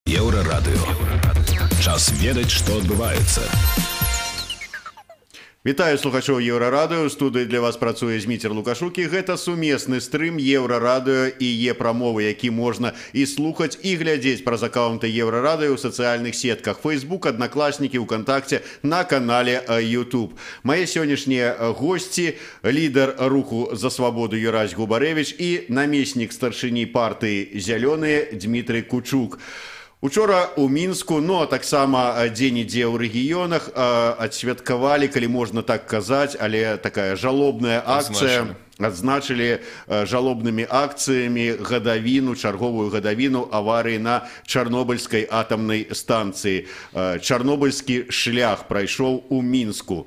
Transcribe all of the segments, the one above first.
Еўрарадыё. Час ведаць, што адбываецца. Вітаю слухачоў Еўрарадыё. У студыі для вас працуе Зміцер Лукашук, і гэта сумесны стрым Еўрарадыё і Е-прамовы, які можна і слухаць, і глядзець праз акаунты Еўрарадыё ў сацыяльных сетках Facebook, Аднакласнікі, УКонтакце, на канале YouTube. Мае сённяшнія госці – лідар руху за свабоду Юрась Губарэвіч і намеснік старшыні партыі «Зялёныя» Дмітрый Кучук. Учора у Мінску, ну а таксама дзе-нідзе ў рэгіёнах адсвяткавалі, калі можна так казаць, але такая жалобная акцыя, адзначылі жалобнымі акцыямі гадавіну, чарговую гадавіну аварыі на Чарнобыльскай атамнай станцыі. Чарнобыльскі шлях прайшоў у Мінску.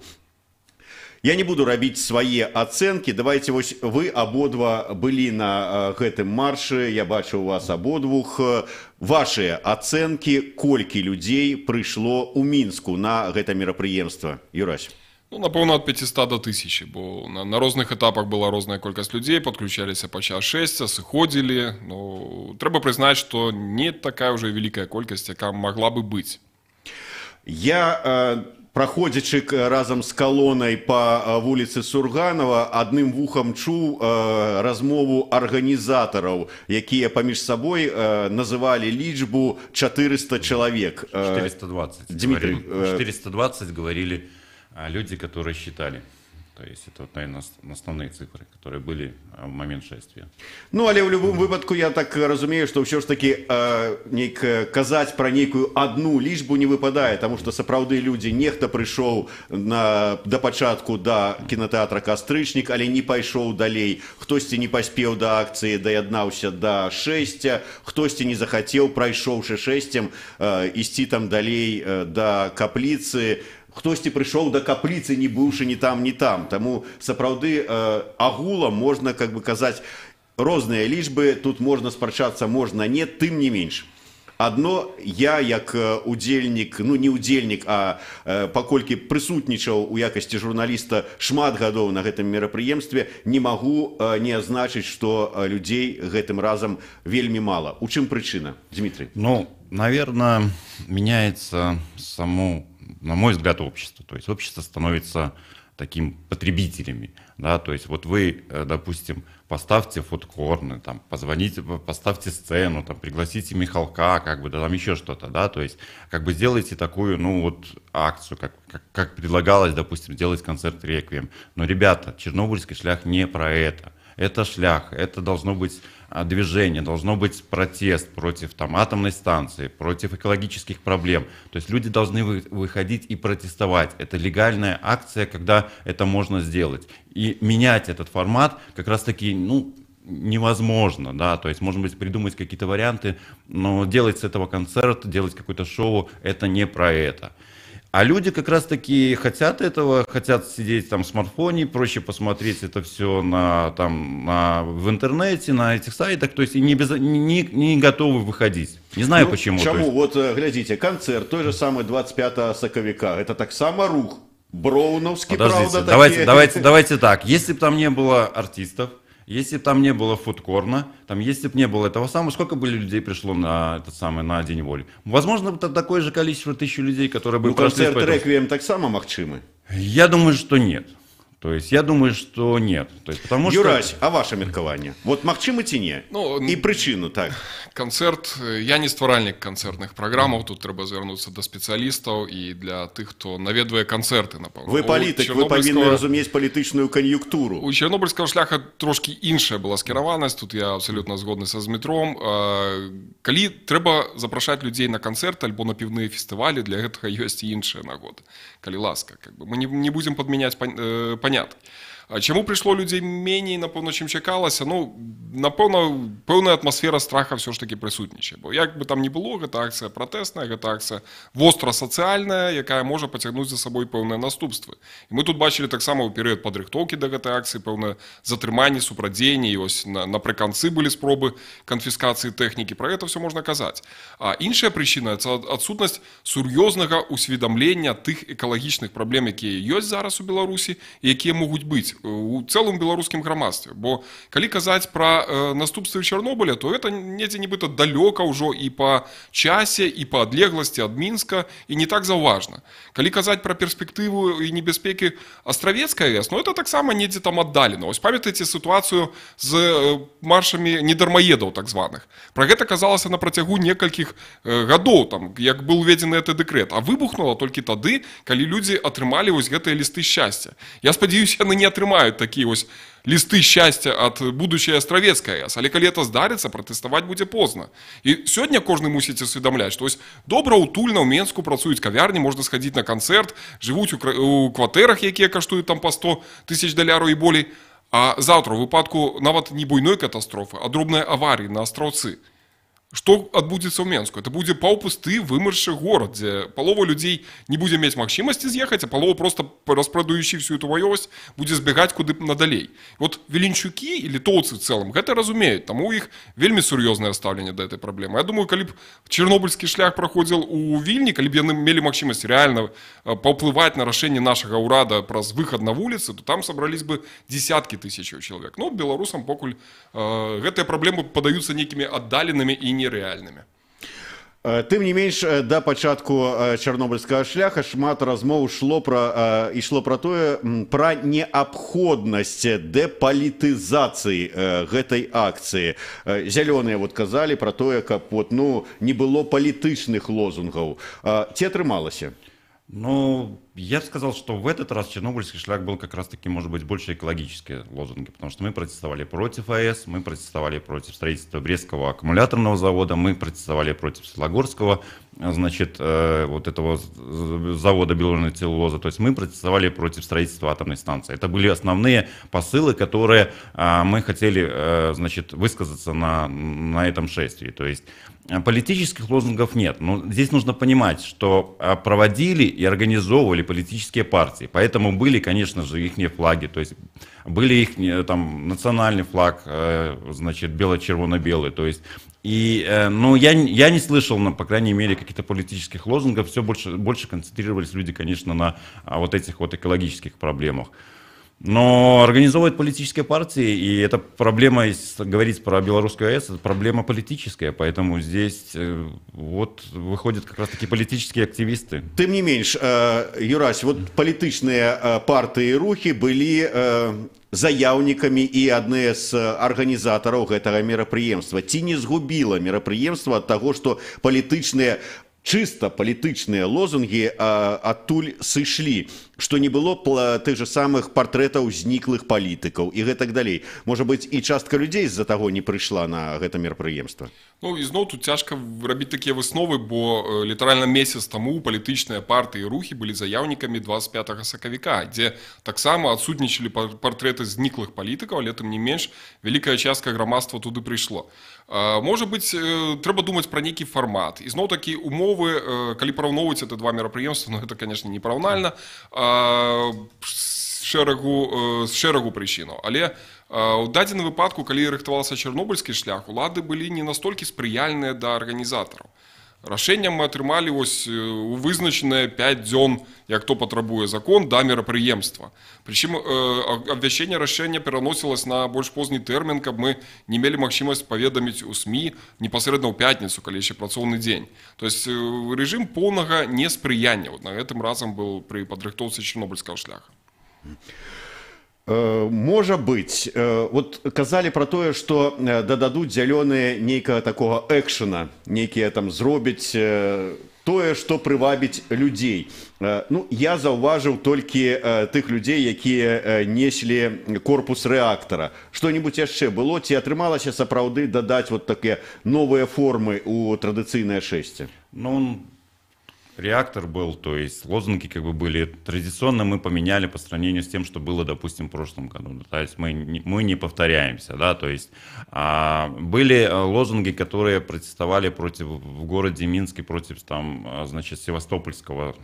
Я не буду рабіць свае ацэнкі. Давайте, вось вы абодва былі на гэтым маршы, я бачу у вас абодвух. Вашыя ацэнкі, колькі людзей прыйшло ў Мінску на гэта мерапрыемства? Юрась. Ну, напэўна, ад 500 до 1000, бо на розных этапах была розная колькасць людзей, падключаліся падчас 6, сыходзілі. Ну, трэба прызнаць, што не такая ўжо вялікая колькасць, якая магла бы быць. Праходзячы разам з калонай па вуліцы Сурганова, адным вухам чуў размову арганізатараў, якія паміж сабой называлі лічбу 400 чалавек. 420. Дмитрий. 420 говорили люди, которые считали. То есть это, наверное, основные цифры, которые были в момент шествия. Ну, але ў любым выпадку я так разумею, што ўсё ж такі казаць пра нейкую адну лічбу не выпадае, таму што сапраўды людзі, нехта прыйшоў да пачатку да кінатэатра «Кастрычнік», але не пайшоў далей. Хтосьці не паспеў да акцыі, даяднаўся да шэсця, хтосьці не захацеў, прайшоўшы шэсцем, ісці там далей да капліцы. Хтосьці прыйшоў да капліцы, не быўшы ні там, ні там. Таму сапраўды агулам можна, как бы казаць, розныя лічбы, тут можна спрачацца, можна не, тым не менш. Адно я, як удзельнік, ну не удзельнік, а паколькі прысутнічаў у якасці журналіста шмат гадоў на гэтым мерапрыемстве, не магу не азначыць, што людзей гэтым разам вельмі мала. У чым прычына, Дмитрий? Ну, наверное, меняется само, на мой взгляд, общество. То есть общество становится таким потребителями. Да? То есть вот вы, допустим, поставьте фудкорны, там, позвоните, поставьте сцену, там, пригласите Михалка, как бы, да, там еще что-то, да, то есть как бы сделайте такую, ну вот, акцию, как предлагалось, допустим, сделать концерт «Реквием». Но, ребята, Чернобыльский шлях не про это. Это шлях, это должно быть движение, должно быть протест против там, атомной станции, против экологических проблем. То есть люди должны выходить и протестовать. Это легальная акция, когда это можно сделать. И менять этот формат как раз-таки, ну, невозможно, да, то есть, может быть, придумать какие-то варианты, но делать с этого концерт, делать какое-то шоу, это не про это. А люди как раз-таки хотят этого, хотят сидеть там в смартфоне, проще посмотреть это все в интернете, на этих сайтах, то есть и не готовы выходить. Не знаю почему. Чему? Вот глядите, концерт, той же самый 25 сакавіка, это так само рух, броуновский, правда? Давайте так, если бы там не было артистов, если бы там не было фудкорна, там, если бы не было этого самого, сколько бы людей пришло на День воли? Возможно, это такое же количество 1000 людей, которые бы прошли. Концерт «Реквием» так само магчымы? Я думаю, что нет. То есть, я думаю, что нет. То есть, потому Юрась, что... а ваше меркаванне? Вот магчыма ці не? Ну, і прычыну, так. Канцэрт, я не стваральнік канцэртных праграмаў, тут трэба звярнуцца да спецыялістаў і для тых, хто наведвае канцэрты, напэўна. Вы палітык, вы павінны разумець палітычную кан'юнктуру. У Чарнобыльскага шляха трошкі іншая была скіраванасць, тут я абсалютна згодны са Змітром. Калі трэба запрашаць людзей на канцэрт альбо на піўныя фестывалі, для гэтага ёсць і іншыя нагоды. Калі ласка, мы не будзем падмяняць понятно. Чаму прыйшло людзей меней, напэўна, чым чакалася? Ну, напэўна, пэўная атмасфера страха ўсё ж такі прысутнічае. Бо як бы там ні было, гэта акцыя пратэсная, гэта акцыя востра-сацыяльная, якая можа пацягнуць за сабой пэўныя наступствы. І мы тут бачылі таксама ў перыяд падрыхтоўкі да гэтай акцыі пэўнае затрыманне, супрадзеянне, і ось напрыканцы былі спробы канфіскацыі тэхнікі. Пра гэта ўсё можна казаць. А іншая прычына – це адсутнасць сур'ёзнага усведамлення тых экалагічных праблем, якія ёсць зараз у Беларусі і якія могуць быць у цэлым беларускім грамадстве, бо калі казаць пра наступствы Чарнобыля, то это недзе нібыта далёка ўжо і па часе, і па адлегласці ад Мінска, і не так заўважна. Калі казаць пра перспектыву і небяспекі Астравецкай АЭС, это таксама недзе там аддалена. Вось памятаеце сітуацыю з маршамі недармаедаў так званых. Пра гэта казалася на працягу некалькіх гадоў, там, як быў уведзены гэты дэкрэт, а выбухнула толькі тады, калі людзі атрымалі вось гэтыя лісты шчасця. Я спадзяюся, яны не атрымаюць такія вось лісты шчасця ад будучай Астравецкай АЭС, але калі это здарыцца, пратэставаць будзе позна. І сёння кожны мусіць усведамляць, што добра утульна ў Менску працуюць кавярні, можна схадзіць на канцэрт, жывуць у кватэрах, якія каштуюць там па 100 000 даляраў і болей, а заўтра у выпадку нават не буйной катастрофы, а дробнай аварыі на астраўцы. Што адбудзецца ў Менску? Это будзе паўпусты вымершы горад, дзе палова людзей не будзе мець магчымасці з'ехаць, а палова проста распрадаючы всю эту ваёвасць будзе збегаць куды надалей. Вот віленчукі і літоўцы в цэлым гэта разумеюць, таму у іх вельмі сур'ёзнае стаўленне да этой праблемы. Я думаю, калі б чарнобыльскі шлях праходзіў у Вільні, калі б яны мелі магчымасць рэальна паўплываць на рашэнне нашага ўрада праз выхад на вуліцы, то там сабрались бы десяткі тысячаў чалавек. Ну, беларусам покуль гэтыя праблемы падаюцца нейкімі аддаленымі і нереальнымі. Тым не менш, да пачатку чарнобыльскага шляха шмат размоў ішло пра тое, пра неабходнасць дэпалітызацыі гэтай акцыі. Зялёныя казалі пра тое, каб не было палітычных лозунгаў. Ці атрымалася? Ну, я бы сказал, что в этот раз чернобыльский шлях был как раз-таки, может быть, больше экологические лозунги, потому что мы протестовали против АЭС, мы протестовали против строительства Брестского аккумуляторного завода, мы протестовали против Светлогорского, значит, вот этого завода белорусской целлулозы, то есть мы протестовали против строительства атомной станции. Это были основные посылы, которые мы хотели, значит, высказаться на этом шествии, то есть политических лозунгов нет. Но здесь нужно понимать, что проводили и организовывали политические партии. Поэтому были, конечно же, их флаги. То есть были их там национальный флаг, значит, бело-червоно-белый. То есть, ну, я не слышал, по крайней мере, каких-то политических лозунгов. Все больше концентрировались люди, конечно, на вот этих вот экологических проблемах. Но организовывать политические партии, и эта проблема, если говорить про белорусскую АЭС, это проблема политическая, поэтому здесь вот выходят как раз таки политические активисты. Тым не менш, Юрась, вот палітычныя партыі і рухі былі заяўнікамі і адныя з арганізатараў гэтага мерапрыемства. Ці не згубіла мерапрыемства ад таго, што чыста палітычныя лозунгі адтуль сышлі, што не было тых же самых партрэтаў зніклых палітыкаў і гэтак далей. Можа быць, і частка людзей з-за таго не прыйшла на гэта мерапрыемства. Ну, і зноў тут цяжка рабіць такія высновы, бо літаральна месяц таму палітычныя партыі і рухі былі заяўнікамі 25 сакавіка, дзе таксама адсутнічалі партрэты зніклых палітыкаў, але тым не менш вялікая частка грамадства туды прыйшло. Можа быць, трэба думаць пра нейкі фармат. І зноў такі умовы, калі параўноўваць это два мерапрыемства, ну, гэта, конечно, не параўнальна, з шэрагу прычынаў. Але у дадзеным выпадку, калі рыхтаваўся чарнобыльскі шлях, улады былі не настолькі спрыяльныя да арганізатараў. Рашэннем мы атрымалі у вызначаныя 5 дзён, як то патрабуе закон, да мерапрыемства. Прычым абвяшчэнне рашэння пераносілася на больш позні тэрмін, каб мы не мелі магчымасць паведаміць у СМІ непасрэдна ў пятніцу, калі яшчэ працоўны дзень. То есть рэжым поўнага неспрыяння. Вот на гэтым разам быў пры падрыхтоўцы чарнобыльскага шляха. Можа быць, вот казалі пра тое, што дададуць зялёныя нейкага такога экшена, нейкія там зробяць тое, што прывабіць людзей. Ну, я заўважыў толькі тых людзей, якія неслі корпус рэактара. Што-небудзь яшчэ было, ці атрымалася сапраўды дадаць вот такія новыя формы ў традыцыйнае шэсце? Ну, реактор был, то есть лозунги как бы были традиционно, мы поменяли по сравнению с тем, что было, допустим, в прошлом году. То есть мы не повторяемся, да, то есть были лозунги, которые протестовали в городе Минске против там, значит, Севастопольского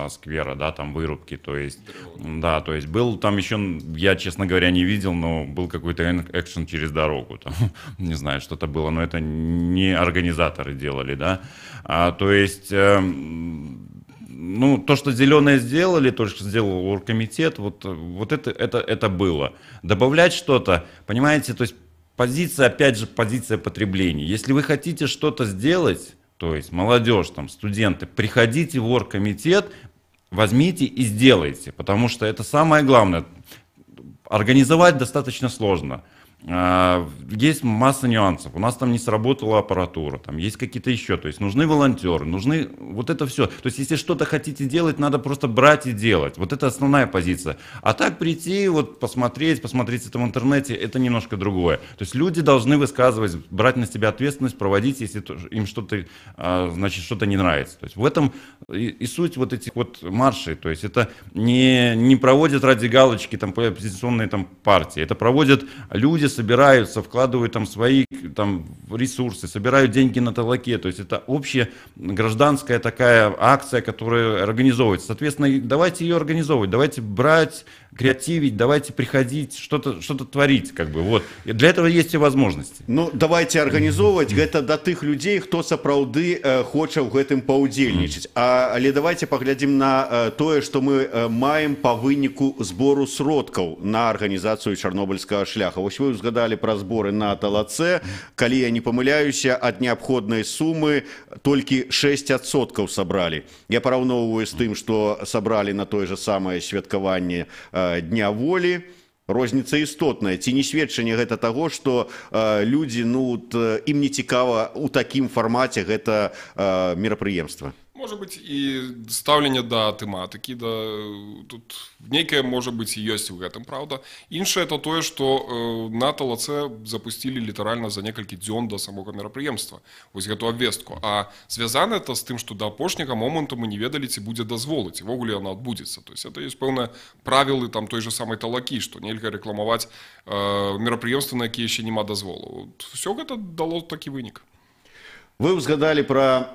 сквера, да, там вырубки, то есть, да, то есть был там еще, я, честно говоря, не видел, но был какой-то экшен через дорогу, там, не знаю, что-то было, но это не организаторы делали, да, то есть ну, то, что зеленые сделали, то, что сделал оргкомитет, вот это было. Добавлять что-то, понимаете, то есть позиция, опять же, позиция потребления. Если вы хотите что-то сделать, то есть молодежь, там, студенты, приходите в оргкомитет, возьмите и сделайте, потому что это самое главное. Организовать достаточно сложно. Есть масса нюансов. У нас там не сработала аппаратура, там есть какие-то еще. То есть нужны волонтеры, нужны вот это все. То есть если что-то хотите делать, надо просто брать и делать. Вот это основная позиция. А так прийти, вот посмотреть это в интернете, это немножко другое. То есть люди должны высказывать, брать на себя ответственность, проводить, если им что-то, значит, что-то не нравится. То есть в этом и суть вот этих вот маршей. То есть это не проводят ради галочки там оппозиционные там партии. Это проводят люди, собираются, вкладывают там свои там ресурсы, собирают деньги на толоке. То есть это общая гражданская такая акция, которая организовывается. Соответственно, давайте ее организовывать, давайте брать, креативить, давайте приходить, что-то творить, как бы, вот. И для этого есть все возможности. Ну, давайте организовывать гэта да тых людзей, хто сапраўды хоча ў гэтым паўдзельнічаць. Але давайте паглядзім на тое, што мы маем па выніку збору сродкаў на арганізацыю чарнобыльскага шляха. Вось вы узгадалі пра зборы на талаце. Калі я не памыляюся, ад неабходнай сумы толькі 6% сабралі. Я параўноўваю з тым, што сабралі на тое же самае святкаванне Дня волі. Розніца істотная. Ці не сведчанне гэта таго, што людзі, ну, ім не цікава ў такім фармаце гэта мерапрыемства? Можа быць і стаўленне да тэматыкі, да тут нейкае можа быць і ёсць у гэтым, праўда. Іншае это тое, што на талаце запусцілі літаральна за некалькі дзён да самога мерапрыемства вось гэту абвестку. А звязана это з тым, што да апошняга моманту мы не ведалі, ці будзе дазволы, ці ввогуле яна адбудзецца. То есть это ёсць пэўныя правілы там той же самай талакі, што нельга рэкламаваць мерапрыемства, на якія яшчэ няма дазволу. Усё гэта дало такі вынік. Вы ўзгадалі пра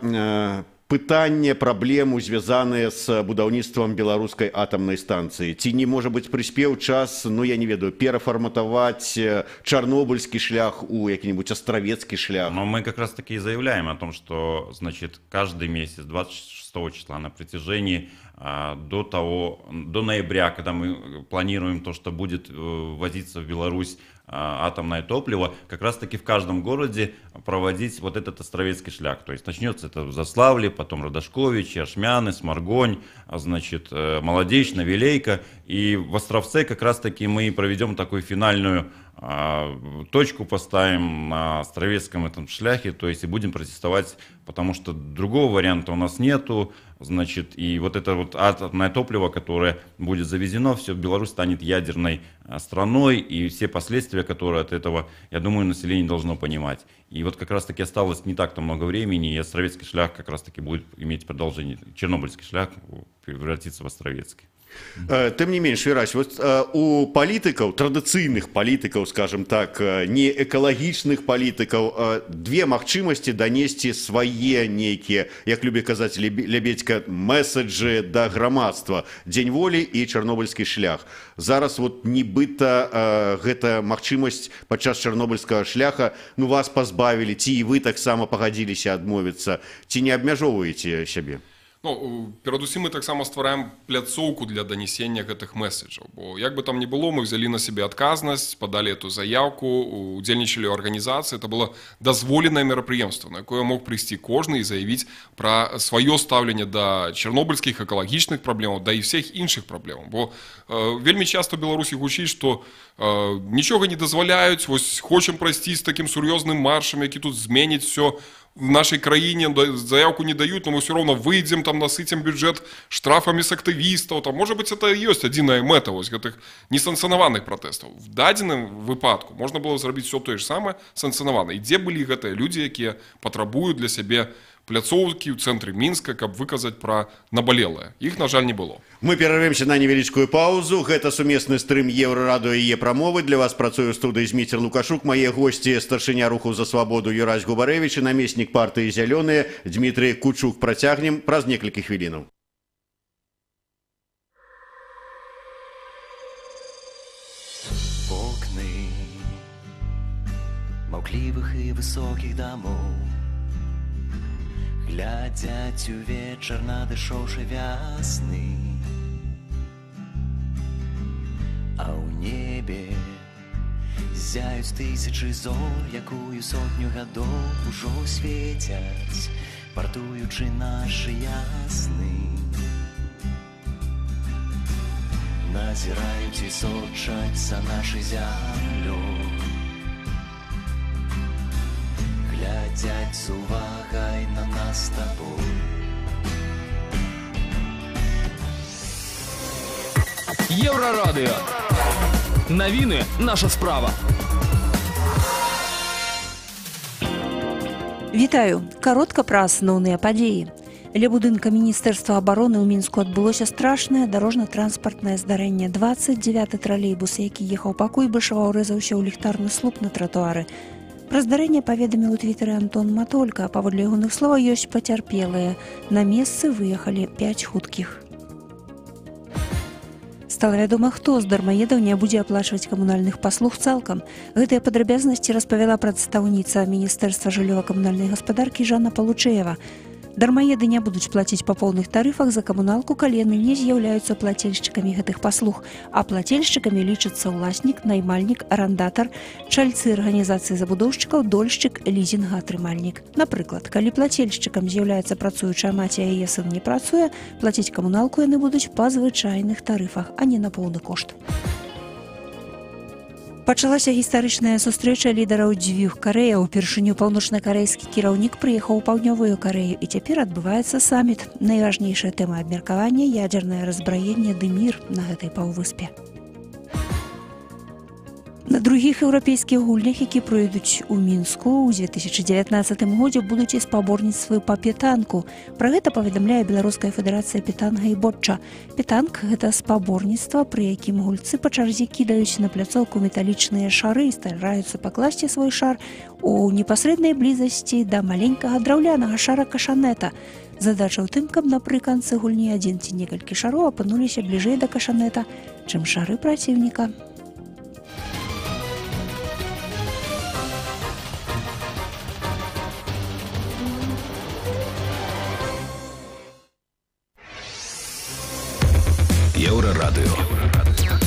пытанне, праблему, звязаныя з будаўніцтвам беларускай атамнай станцыі. Ці не можа быць прыспеў час, ну я не ведаю, перафарматаваць чарнобыльскі шлях у які-нибудь островецкий шлях? Но мы как раз таки и заявляем о том, что, значит, каждый месяц, 26 числа на протяжении до ноября, когда мы планируем то, что будет ввозиться в Беларусь атомное топливо, как раз таки в каждом городе проводить вот этот островецкий шлях. То есть начнется это в Заславле, потом Радошкович, Ашмяны, Сморгонь, значит, Молодечна, Вилейка. И в Островце как раз таки мы проведем такую финальную точку, поставим на островецком этом шляхе, то есть и будем протестовать, потому что другого варианта у нас нету. Значит, и вот это вот атомное топливо, которое будет завезено, все, Беларусь станет ядерной страной, и все последствия, которые от этого, я думаю, население должно понимать. И вот как раз-таки осталось не так-то много времени, и островецкий шлях как раз-таки будет иметь продолжение. Чернобыльский шлях превратится в островецкий. Тым не менш, Верась, вот у палітыкаў, традыцыйных палітыкаў, скажем так, не экалагічных палітыкаў, две магчымасці данесці свае нейкія, як любі казаць Лебедька, месседжы да грамадства. Дзень волі і чарнобыльскі шлях. Зараз вот нібыта гэта магчымасць падчас чарнобыльскага шляха, ну вас пазбавілі, ці і вы таксама пагадзіліся адмовіцца, ці не абмяжоўваеце сябе? Ну, перадусім мы таксама ствараем пляцоўку для данесення гэтых месседжаў, бо як бы там ни было, мы взяли на себе адказнасць, подали эту заявку, удзельнічалі ў арганізацыі, это было дазволенае мерапрыемства, на якое мог прыйсці кожны і заявіць пра сваё стаўленне да чарнобыльскіх экалагічных праблемаў, да і всех іншых праблемаў, бо вельмі часто ў Беларусі гучыць, што нічога не дазваляюць, вось хочам прайсці з такім сур'ёзным маршам, які тут зменіць все в нашей краине, заявку не дают, но мы все равно выйдем, там насытим бюджет штрафами с активистов, там, может быть, это и есть адзіная мэта вось гэтых несанкцыянаваных пратэстаў. В дадзеным выпадку можна было зрабіць все тое ж самае санкцыянавана. І дзе былі гэтыя людзі, якія патрабуюць для сябе пляцоўкі ў цэнтры Мінска, каб выказаць пра набалелае. Іх, на жаль, не было. Мы перарвемся на невялічкую паузу. Гэта сумесны стрым Еўрарадыё і Е-прамовы. Для вас працуе ў студыі Зміцер Лукашук. Мае госці старшыня руху за свабоду Юрась Губарэвіч і намеснік партыі «Зялёныя» Дмітрый Кучук. Працягнем праз некалькі хвілінаў. Окны маўклівых і высокіх дамоў глядзяць увечар надышоўшы вясны, а ў небе зяюць тысячы зор, якую сотню гадоў ужо свецяць, вартуючы нашы ясны. Назіраюць і сочаць за нашай зямлёй, глядзяць з увагай на нас з табой. Еўрарадыё. Навіны наша справа. Вітаю. Каротка пра асноўныя падзеі. Ля будынка Міністэрства абароны ў Мінску адбылося страшнае дарожна-транспартнае здарэнне. 29-ы тралейбус, які ехаў па Куйбышева, урэзаўся ў ліхтарны слуп на тратуары. Пра здарэнне паведаміў у твітары Антон Матолька. Паводле ягоных словаў, ёсць пацярпелыя. На месцы выехалі 5 хуткіх. Стала вядома, хто з дармаедаў не будзе аплачваць камунальных паслуг цалкам. Гэтыя падрабязнасці распавяла прадстаўніца Міністэрства жыллёва-камунальнай гаспадаркі Жанна Палучэева. Дармаеды не будуць плаціць па поўных тарыфах за камуналку, калі яны не з'яўляюцца плацельшчыкамі гэтых паслуг, а плацельшчыкамі лічацца ўласнік, наймальнік, арандатар, чальцы арганізацыі забудоўшчыкаў, дольшчык, лізінга-атрымальнік. Напрыклад, калі плацельшчыкам з'яўляецца працуючая маці, а яе сын не працуе, плаціць камуналку яны будуць па звычайных тарыфах, а не на поўны кошт. Пачалася гістарычная сустрэча лідараў дзвюх Карэяў. Упершыню паўночна-карэйскі кіраўнік прыехаў у паўднёвую Карэю, і цяпер адбываецца саміт. Найважнейшая тэма абмеркавання – ядзернае разбраенне ды мір на гэтай паўвыспе. На другіх еўрапейскіх гульнях, які пройдуць у Мінску, у 2019 годзе будуць і спаборніцтвы па петанку. Пра гэта паведамляе Беларуская федэрацыя петанга і ботча. Петанк – гэта спаборніцтва, пры якім гульцы па чарзе кідаюць на пляцоўку металічныя шары і стараюцца пакласці свой шар у непасрэднай блізасці да маленькага драўлянага шара кашанета. Задача ў тым, каб напрыканцы гульні адзін ці некалькі шароў апынуліся бліжэй да кашанета, чым шары праціўніка. Еўрарадыё.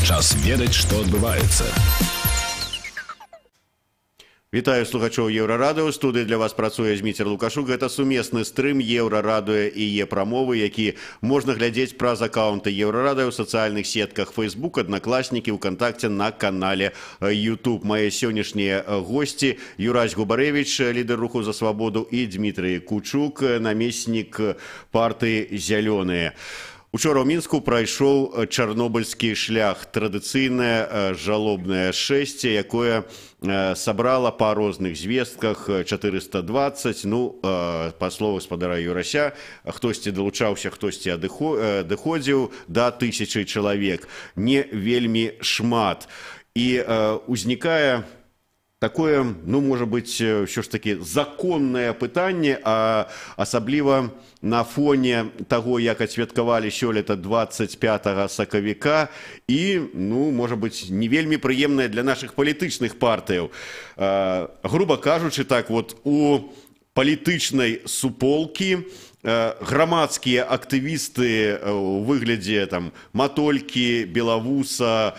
Час ведаць, што адбываецца. Вітаю слухачоў Еўрарадыё. У студыі для вас працуе Зміцер Лукашук. Гэта сумесны стрым Еўрарадыё і Е-прамовы, які можна глядзець праз акаунты Еўрарадыё ў сацыяльных сетках Facebook, Аднакласнікі, ВКонтакце, на канале YouTube. Мае сённяшнія госці Юрась Губарэвіч, лідар руху за свабоду, і Дмітрый Кучук, намеснік партыі «Зялёныя». Учора ў Мінску прайшоў чарнобыльскі шлях, традыцыйнае жалобнае шэсце, якое сабрала па розных звестках 420, па словах спадара Юрася, хтосьці далучаўся, хтосьці адыходзіў да 1000 чалавек. Не вельмі шмат. І узнікае такое, можа быць, ўсё ж такі законнае пытанне, а асабліва на фоне таго, як адсвяткавалі сёлета 25 сакавіка, і, можа быць, не вельмі прыемнае для нашых палітычных партыяў. Груба кажучы, так, у палітычнай суполкі грамадскія актывісты ў выглядзе Матолькі, Белавуса,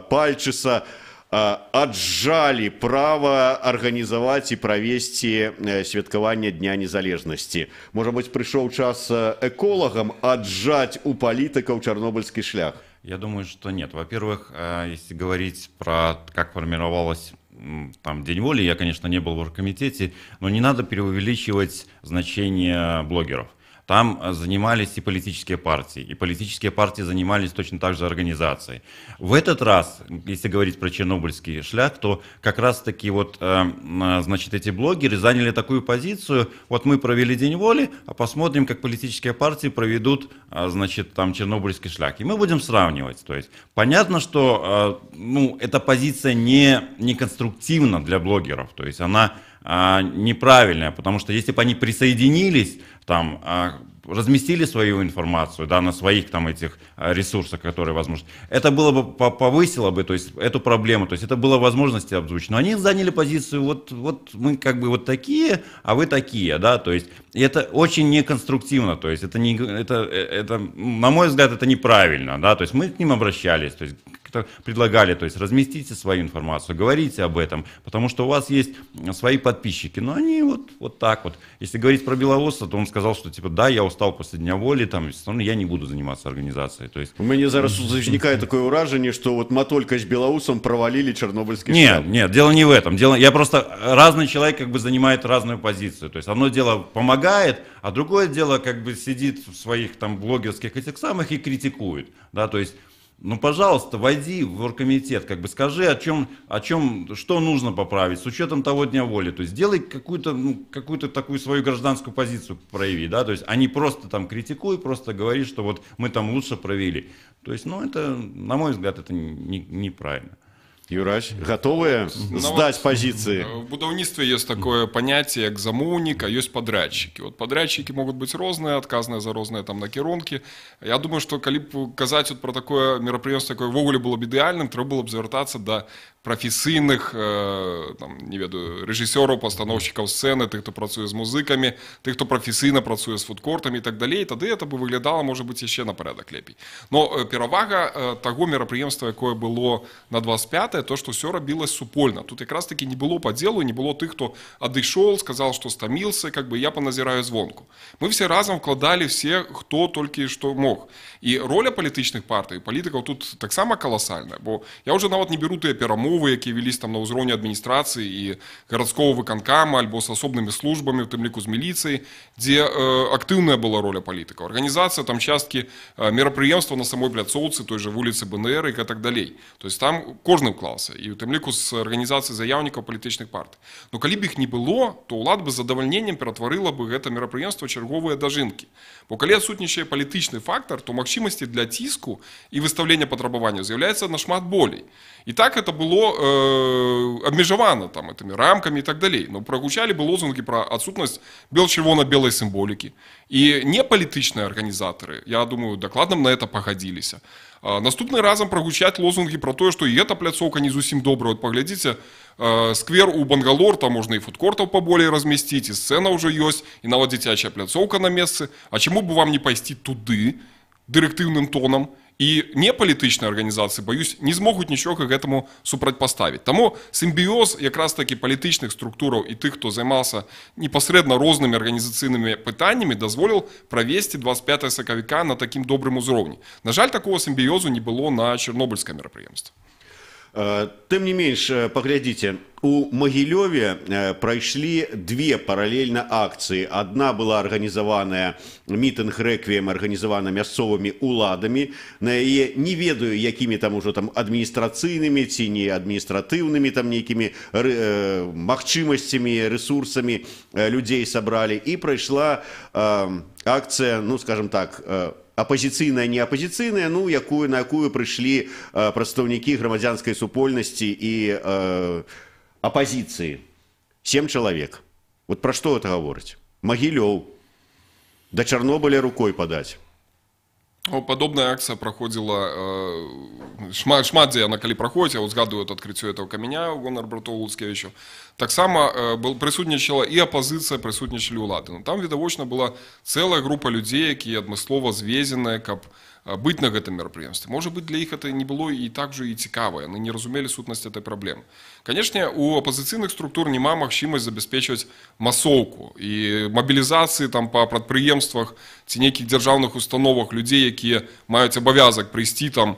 Пальчыса аджалі права арганізаваць і правесці святкаванне Дня незалежнасці. Можа быць, прыйшоў час эколагам аджаць у палітыкаў чарнобыльскі шлях? Я думаю, что нет. Во-первых, если говорить про как формировалось День воли, я, конечно, не был в оргкомитете, но не надо преувеличивать значение блогеров. Там занимались и политические партии занимались точно так же организацией. В этот раз, если говорить про чернобыльский шлях, то как раз-таки эти блогеры заняли такую позицию: мы провели День воли, а посмотрим, как политические партии проведут, чернобыльский шлях. И мы будем сравнивать. То есть понятно, что эта позиция не конструктивна для блогеров, то есть она неправильная, потому что если бы они присоединились разместили свою информацию, да, на своих там этих ресурсах, которые возможны. Это было бы, повысило бы, то есть, эту проблему, то есть, это было возможности обзвучить. Но они заняли позицию, вот мы как бы вот такие, а вы такие, да, то есть, и это очень неконструктивно, то есть, это, на мой взгляд, это неправильно, да, то есть, мы к ним обращались, то есть, предлагали, то есть, разместите свою информацию, говорите об этом, потому что у вас есть свои подписчики, но они вот так вот. Если говорить про белоруса, то он сказал, что типа, да, я устал после Дня воли, там, я не буду заниматься организацией. То есть... У меня зараз возникает такое уражение, что вот мы только с белорусом провалили чернобыльский штаб. Нет, дело не в этом. Я просто, разный человек как бы занимает разную позицию. То есть, одно дело помогает, а другое дело как бы сидит в своих там блогерских этих самых и критикует, да, то есть, ну, пожалуйста, войди в оргкомитет, как бы скажи, о чем, что нужно поправить, с учетом того Дня воли. То есть делай какую-то такую свою гражданскую позицию прояви, да, то есть, а не просто там критикуй, просто говори, что вот мы там лучше провели. То есть, ну, это, на мой взгляд, это неправильно. Юрась, готовы сдать позиции? В будаўніцтве есть такое понятие, как замоўнік, а есть подрядчики. Вот подрядчики могут быть разные, отказные за разные там накірункі. Я думаю, что калі б казаць вот про такое мерапрыемство, якое ввогуле было б ідэальным, трэба было б звяртацца да професійных, там, не ведаю, рэжысёраў, пастаноўшчыкаў сцэны, тых, хто працуе з музыкамі, тых, хто прафесійна працуе з фудкортамі і так далей, тады это бы выглядала, можа быць, яшчэ на парадак лепей. Но перавага таго мерапрыемства, якое было на 25-е, то, што ўсё рабілася супольна. Тут якраз таки не было падзелу, не было тых, хто адышоў, сказал, што стаміўся, как бы я паназіраю звонку. Мы все разам вкладалі все, хто толькі што мог. І роля палітычных партый, палітыкаў тут таксама каласальная, бо я ўжо нават не беру тыя перамовы, якія велись там на ўзроўні адміністрацыі і гарадскога выканкама альбо з асобнымі службамі, у тым ліку з міліцыяй, дзе актыўная была роля палітыкаў. Арганізацыя там часткі мерапрыемства на самой пляцоўцы, той же вуліцы БНР і так далей. То есть там кожны вклаўся, і у тым ліку з арганізацыі заяўнікаў палітычных партый. Но калі б іх не было, то ўлада бы з задавальненнем ператварыла бы гэта мерапрыемства чарговыя дажынкі. Бо калі адсутнічае палітычны фактар, то магчымасці для ціску і выстаўлення патрабаванняў з'яўляецца нашмат болей. І так это было абмежавана там этими рамками і так далей. Но прагучалі бы лозунгі пра адсутнасць бел-чырвона-белай сімволікі. І непалітычныя арганізатары, я думаю, дакладна на это пагадзіліся. Наступны разам прагучаць лозунгі пра тое, што і эта пляцоўка не зусім добрая. Вот паглядзіце, сквер у Бангалор, там можна і фудкортаў паболей размясціць, і сцэна ўжо ёсць, і нават дзіцячая пляцоўка на месцы. А чаму бы вам не пайсці туды дырэктыўным тонам? І непалітычныя арганізацыі, баюсь, не змогуць нічога гэтаму супрацьпаставіць. Таму сімбіёз якраз такі палітычных структураў і тых, хто займаўся непасрэдна рознымі арганізацыйнымі пытаннямі, дазволіў правесці 25 сакавіка на такім добрым узроўні. На жаль, такого сімбіёзу не было на чарнобыльскае мерапрыемства. Тым не менш, паглядзіце, у Магілёве прайшлі две паралельна акцыі. Адна была арганізаваная, мітынг рэквіем арганізавана мясцовымі уладамі. На яе не ведаю, якімі там ужо там адміністрацыйнымі ці не адміністратыўнымі там нейкімі магчымасцямі, рэсурсамі людзей сабралі. І прайшла акцыя, ну, скажем так, апозіцыйная, не апозіцыйная, ну, на якую прыйшлі прадстаўнікі грамадзянскай супольнасці і апозіцыі. 7 чалавек. Вот пра што гэта гаворыць? Магілёў. Да Чарнобыля рукой падаць. Падобная акцыя праходзіла шмат дзе яна калі праходзіць, я згадую адкрыццё этого каменя ў гонар братоў Луцкевічаў. Таксама прысутнічала і апазіцыя, прысутнічалі ўлады. Но там відавочна была цэлая група людзей, якія адмыслова звезеныя, каб быць на гэтым мерапрыемстве. Можа быць, для іх это не было і так жа і цікава, яны не разумелі сутнасць этой праблемы. Канешне, у апазіцыйных структур няма магчымасць забяспечваць масоўку і мабілізацыі там па прадпрыемствах ці нейкіх дзяржаўных установах людзей, якія маюць абавязак прыйсці там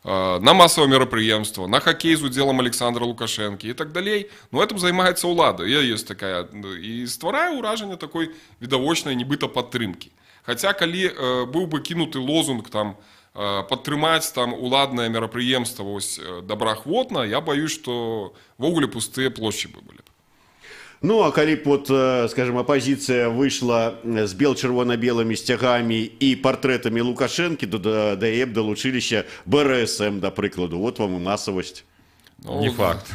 на масавае мерапрыемства, на хакей з удзелам Александра Лукашэнкі і так далей. Ну, этим займаецца ўлада. Ёсць такая і стварае ўражанне такой відавочнай нібыта падтрымкі. Хаця калі быў бы кінуты лозунг там падтрымаць там уладнае мерапрыемства вось добраахвотна, я баюсь, што ввогуле пустыя плошчы бы былі. Ну, а калі б, вот, скажем, апозіцыя выйшла з бел-чырвона-белымі сцягамі і партрэтамі Лукашэнкі, то да яе б далучыліся БРСМ, да прыкладу. Вот вам і масавасць. Не факт.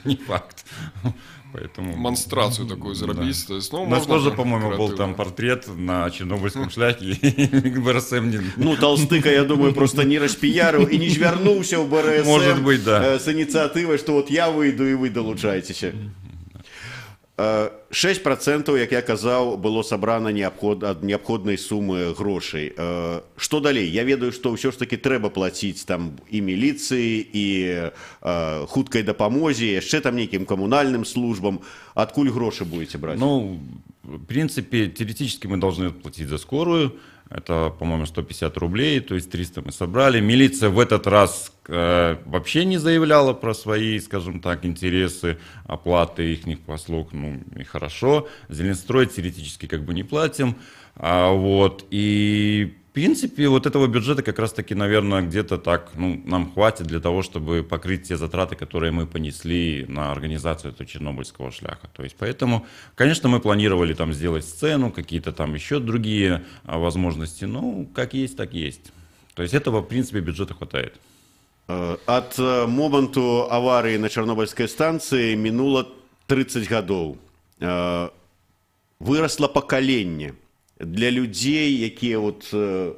Не факт. Поэтому... Монстрацию такую зарабить. Да. То есть, ну, У нас можно тоже, так по-моему, был креативно. там портрет на Чернобыльском шляхе, и БРСМ не... Ну, Толстыка, я думаю, просто не распіярив і не звярнуўся ў БРСМ Может быть, да. з ініцыятывай, што от я выйду і вы далучайцеся. 6%, як я казаў, было сабрана ад неабходнай сумы грошай. Што далей? Я ведаю, што ўсё ж таки трэба плаціць там і міліцыі, і хуткай дапамозе, яшчэ там нейкім камунальным службам. Адкуль грошы будете браць? Ну, в принципе, теоретически мы должны платить за скорую. Это, по-моему, 150 рублей, то есть 300 мы собрали. Милиция в этот раз вообще не заявляла про свои, скажем так, интересы, оплаты их послуг, ну и хорошо. Зеленстрой теоретически как бы не платим. Вот. И в принципе вот этого бюджета как раз таки, наверное, где-то так, ну, нам хватит для того, чтобы покрыть те затраты, которые мы понесли на организацию этого Чернобыльского шляха. То есть поэтому, конечно, мы планировали там сделать сцену, какие-то там еще другие возможности, ну, как есть, так есть. То есть этого, в принципе, бюджета хватает. Ад моманту аварыі на Чарнобыльскай станцыі мінула 30 гадоў. Вырасла пакаленне. Для людзей, якія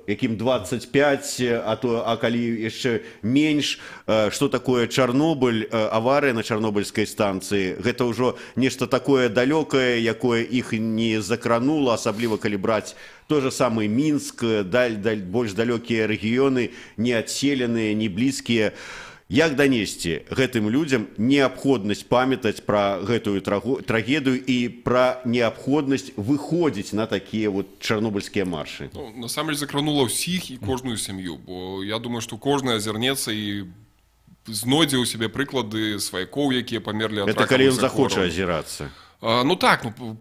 якім 25, а калі яшчэ менш, што такое Чарнобыль, аварыя на Чарнобыльскай станцыі, гэта ўжо нешта такое далёкае, якое іх не закранула, асабліва калі браць той же самы Мінск, больш далёкія рэгіёны, не адселеныя, не блізкія. Як данесці гэтым людзям неабходнасць памятаць пра гэтую трагедыю і пра неабходнасць выходзіць на такія вот чарнобыльскія маршы? Ну, насамрэч закранула ўсіх і кожную сям'ю, бо я думаю, што кожны азірнецца і знойдзе ў сябе прыклады сваякоў, якія памерлі ад ракавых захворванняў. Это калі ён захоча азірацца. Ну так, ну,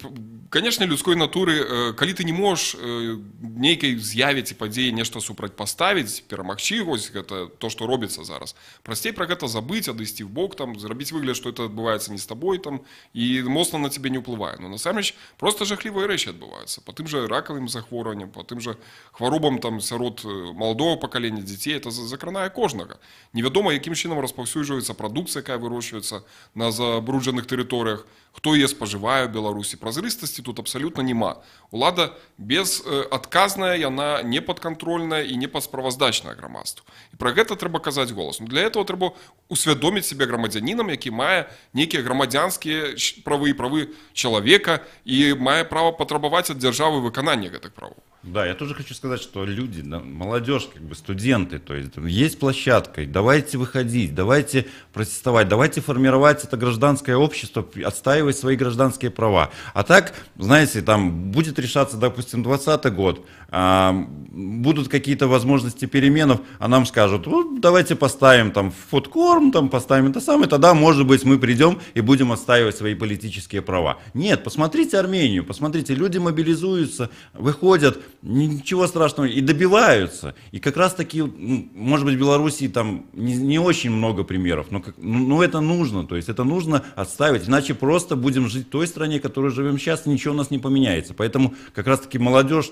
конечно, людской натуры, калі ты не можешь нейкай з'яве ці падзеі нешта супрацьпаставіць, перамагчы, вось гэта то, што робіцца зараз. Прасцей пра гэта забыць, адысці ў бок, там, зрабіць выгляд, што это адбываецца не з табой, там, і моцна на цябе не ўплывае. Но насамрэч проста жахлівыя рэчы адбываюцца. Па тым жа ракавым захворванням, па тым жа хваробам там сярод маладого пакалення дзяцей, это закранае кожнага. Невядома, якім чынам распаўсюджваецца прадукцыя, якая вырощваецца на забруджаных тэрыторыях, хто яе спажывае ў Беларусі. Празрыстасці тут абсалютна няма. Улада безадказная, яна непадкантрольная і непадсправаздачная грамадству. І пра гэта трэба казаць голас. Но для этого трэба усвядоміць себе грамадзянінам, які мае нейкія грамадзянскія правы і правы чалавека і мае права патрабаваць ад дзяржавы выканання гэтых правоў. Да, я тоже хочу сказать, что люди, да, молодежь, как бы студенты, то есть площадка, давайте выходить, давайте протестовать, давайте формировать это гражданское общество, отстаивать свои гражданские права. А так, знаете, там будет решаться, допустим, 2020 год, будут какие-то возможности переменов, а нам скажут, вот, давайте поставим там фудкорм, там поставим это самое, тогда, может быть, мы придем и будем отстаивать свои политические права. Нет, посмотрите Армению, посмотрите, люди мобилизуются, выходят, ничего страшного, и добиваются. И как раз таки, может быть, в Беларуси там не очень много примеров, но это нужно, то есть это нужно отставить, иначе просто будем жить в той стране, в которой живем сейчас, и ничего у нас не поменяется. Поэтому как раз таки молодежь,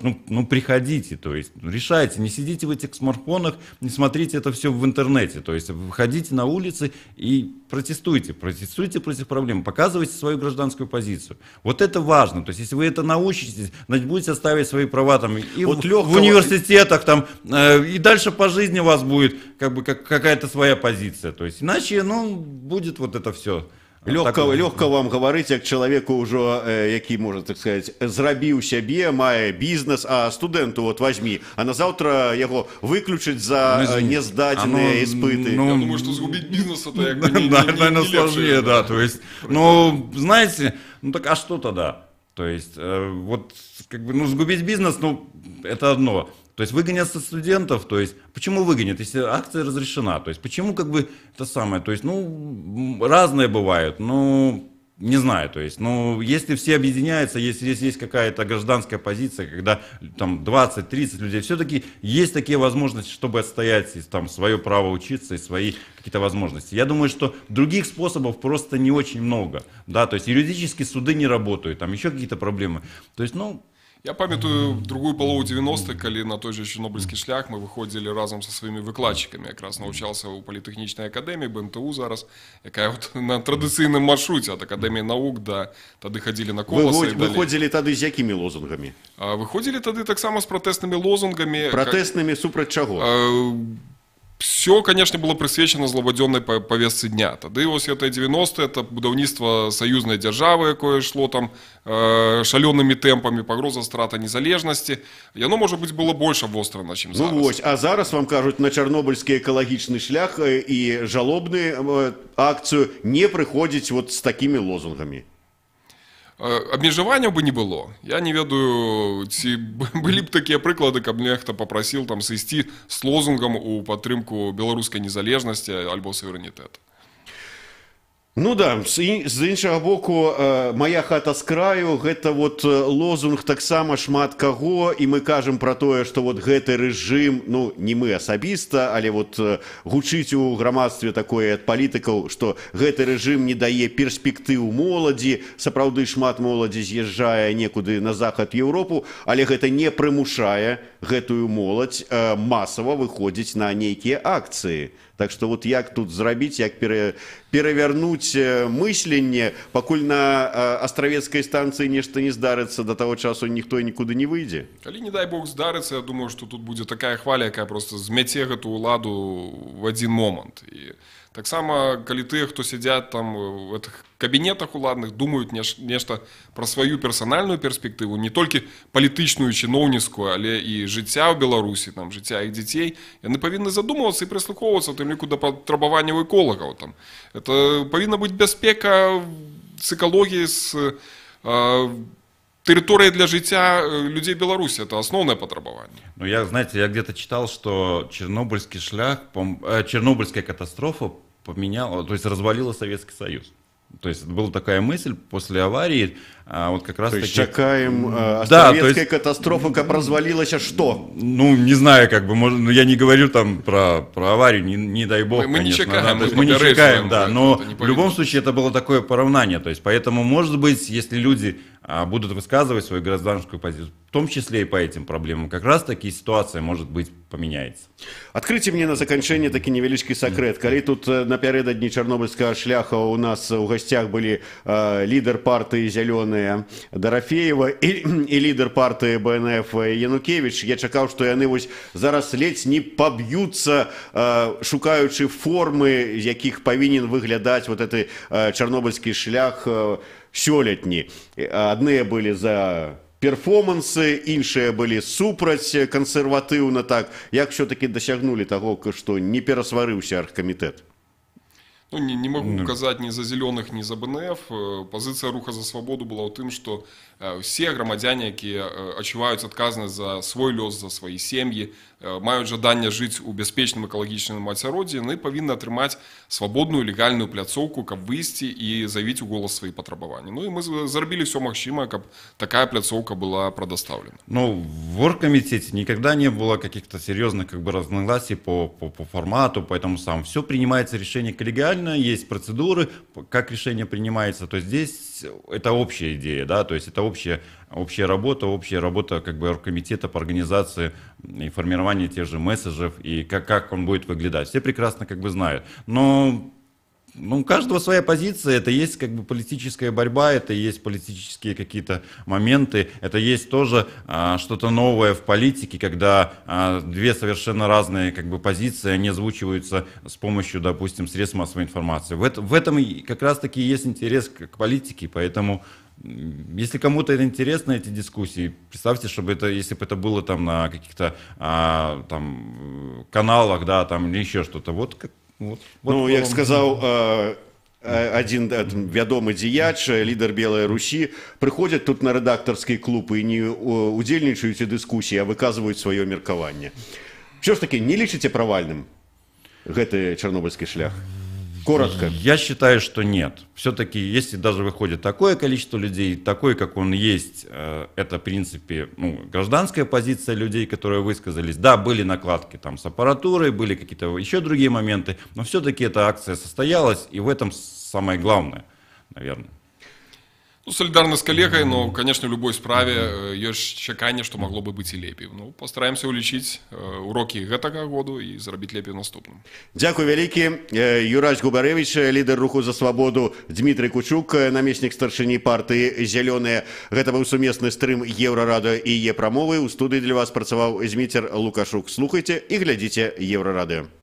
приходите, то есть решайте, не сидите в этих смартфонах, не смотрите это все в интернете, то есть выходите на улицы и протестуйте против проблем, показывайте свою гражданскую позицию. Вот это важно, то есть если вы это научитесь, значит, будете отстаивать свои права там и вот в университетах там, и дальше по жизни у вас будет как бы какая-то своя позиция, то есть иначе, будет вот это все. Лёгка вам гаварыць як чалавеку ўжо, які, можна так сказаць, зрабіў сябе, мае бізнес, а студэнту вот возьми, а на заўтра яго выключыць за нездадзеныя іспыты. Я думаю, что сгубить бизнес это як бы наверное, сложнее, да, то есть, знаете, так а что тогда? То есть, вот, как бы, сгубить бизнес, это одно. То есть выгонят студентов, то есть почему выгонят, если акция разрешена, то есть почему как бы это самое, то есть разные бывают, не знаю, то есть, если все объединяются, если есть какая-то гражданская позиция, когда там 20-30 людей, все-таки есть такие возможности, чтобы отстоять там свое право учиться и свои какие-то возможности. Я думаю, что других способов просто не очень много, да, то есть юридические суды не работают, там еще какие-то проблемы, то есть, Я памятаю другую полову 90-х, калі на той же Чорнобыльскі шлях мы выходзілі разам са сваімі выкладчыкамі. Якраз навучаўся ў палітэхнічнай акадэміі, БНТУ зараз, якая вот на традыцыйным маршруце ад акадэміі навук да тады хадзілі на коласы. Выходзілі тады з якімі лозунгамі? Выходзілі тады таксама з пратэснымі лозунгамі. Пратэснымі супраць чаго? Все, конечно, было присвечено злободенной повестке дня. Тады ось это 90-е, это будаўніцтва саюзнай дзяржавы, якое шло там шалёнымі тэмпамі, пагроза страта незалежнасці. Яно, можа быць, было больш абвострана, чым зараз. Ну вось, а зараз вам кажуць, на чарнобыльскі экалагічны шлях і жалобны акцыю не прыходзіць вот з такімі лозунгамі. Абмежаванняў бы не было. Я не ведаю, ці былі б такія прыклады, каб нехта папрасіў там сысці з лозунгам у падтрымку беларускай незалежнасці альбо суверэнітэта. Ну да, з іншага боку, «Моя хата з краю» – гэта вот лозунг таксама шмат каго, і мы кажам пра тое, што вот гэты рэжым, ну не мы асабіста, але вот гучыць у грамадстве такое ад палітыкаў, што гэты рэжым не дае перспектыў моладзі, сапраўды шмат моладзі з'язджае некуды на захад Еўропу, але гэта не прымушае гэтую моладзь масава выходзіць на нейкія акцыі. Так што вот як тут зрабіць, як перавярнуць мысленне, пакуль на астравецкай станцыі нешта не здарыцца, да таго часу ніхто нікуды не выйдзе. Калі, не дай бог, здарыцца, я думаю, што тут будзе такая хваля, якая проста змяце гэту ўладу в адзін момант. І таксама, калі тыя, хто сядзяць там в гэтых кабінетах уладных, думаюць нешта пра сваю персанальную перспектыву, не толькі палітычную, чыноўніцкую, але і жыцця ў Беларусі, там, жыцця іх дзяцей, яны павінны задумвацца і прыслухоўвацца, у тым ліку, да патрабаванняў эколагаў. Там. Это павінна быць бяспека з экалогіі, з территория для жыцця людей Беларуси – это основное потребование. Ну, знаете, я где-то читал, что Чернобыльский шлях, Чернобыльская катастрофа поменяла, то есть развалила Советский Союз. То есть была такая мысль после аварии, вот как раз таки... чакаем Островецкая катастрофа, как развалилась, а что? Ну, не знаю, как бы, может, я не говорю там про аварию, не дай бог, мы конечно. Не чакаем, мы не чакаем, да, но в любом случае это было такое поравнание, то есть поэтому, может быть, если люди будут высказывать свою гражданскую позицию, в том числе и по этим проблемам, как раз таки ситуация, может быть, поменяется. Открыйте мне на заканчэнне такі невялічкі сакрэт. Калі тут напярэдадні чарнобыльскага шляха у нас у гасцях былі лідар партыі «Зялёныя» Дарафеева і лідар партыі БНФ Янукевіч, я чакаў, што яны вось зараз ледзь не паб'юцца, шукаючы формы, з якіх павінен выглядаць вот гэты чарнобыльскі шлях сёлетні. Адныя былі за перформансы, іншыя былі супраць кансерватыўна так. Як все-таки дасягнулі таго, што не перасварыўся аргкамітэт? Ну, не могу указать ни за зеленых, ни за БНФ. Позиция Руха за свободу была в том, что все громадяне, которые адчуваюць адказнасць за свой лёс, за свои семьи, маюць жаданне жыць у бяспечным экалагічным ацяроддзі, яны павінны атрымаць свабодную легальную пляцоўку, каб выйсці і заявіць у голас свои патрабаванні. Ну и мы зрабілі все магчымае, каб такая пляцоўка была предоставлена. Ну, в оргкомитете никогда не было каких-то серьезных как бы разногласий по формату, поэтому сам все принимается решение коллегиально, есть процедуры, как решение принимается, то здесь это общая идея, да, то есть это общая работа как бы оргкомитета по организации и формированию тех же месседжев и как он будет выглядать. Все прекрасно как бы знают, но у каждого своя позиция, это есть как бы политическая борьба, это есть политические какие-то моменты, это есть тоже что-то новое в политике, когда две совершенно разные как бы позиции, они озвучиваются с помощью, допустим, средств массовой информации. В этом как раз-таки есть интерес к политике, поэтому если кому-то это интересно, эти дискуссии, представьте, чтобы это, если бы это было там на каких-то там каналах, да, там или еще что-то, Ну, як сказаў адзін вядомы дзеяч, лідар Белай Русі, прыходзяць тут на рэдактарскі клуб і не удзельнічаюць у дыскусіі, а выказваюць сваё меркаванне. Що ж таки, не лічыце правальным гэты чарнобыльскі шлях? Коротко. Я считаю, что нет. Все-таки, если даже выходит такое количество людей, такой, как он есть, это, в принципе, гражданская позиция людей, которые высказались. Да, были накладки там с аппаратурой, были какие-то еще другие моменты, но все-таки эта акция состоялась, и в этом самое главное, наверное. Ну, солидарны з калегай, но, конечно, в любой справе ёсць чаканне, што магло бы быць і лепей. Ну, пастараемся ўлічыць урокі гэтага году і зрабіць лепей у наступным. Дзякуй вялікі. Юрась Губарэвіч, лідар руху за свабоду, Дмітрый Кучук, намеснік старшыні партыі «Зялёныя». Гэта быў сумесны стрым Еўрарадыё і Е-прамовы. У студыі для вас працаваў Зміцер Лукашук. Слухайце і глядзіце Еўрарадыё.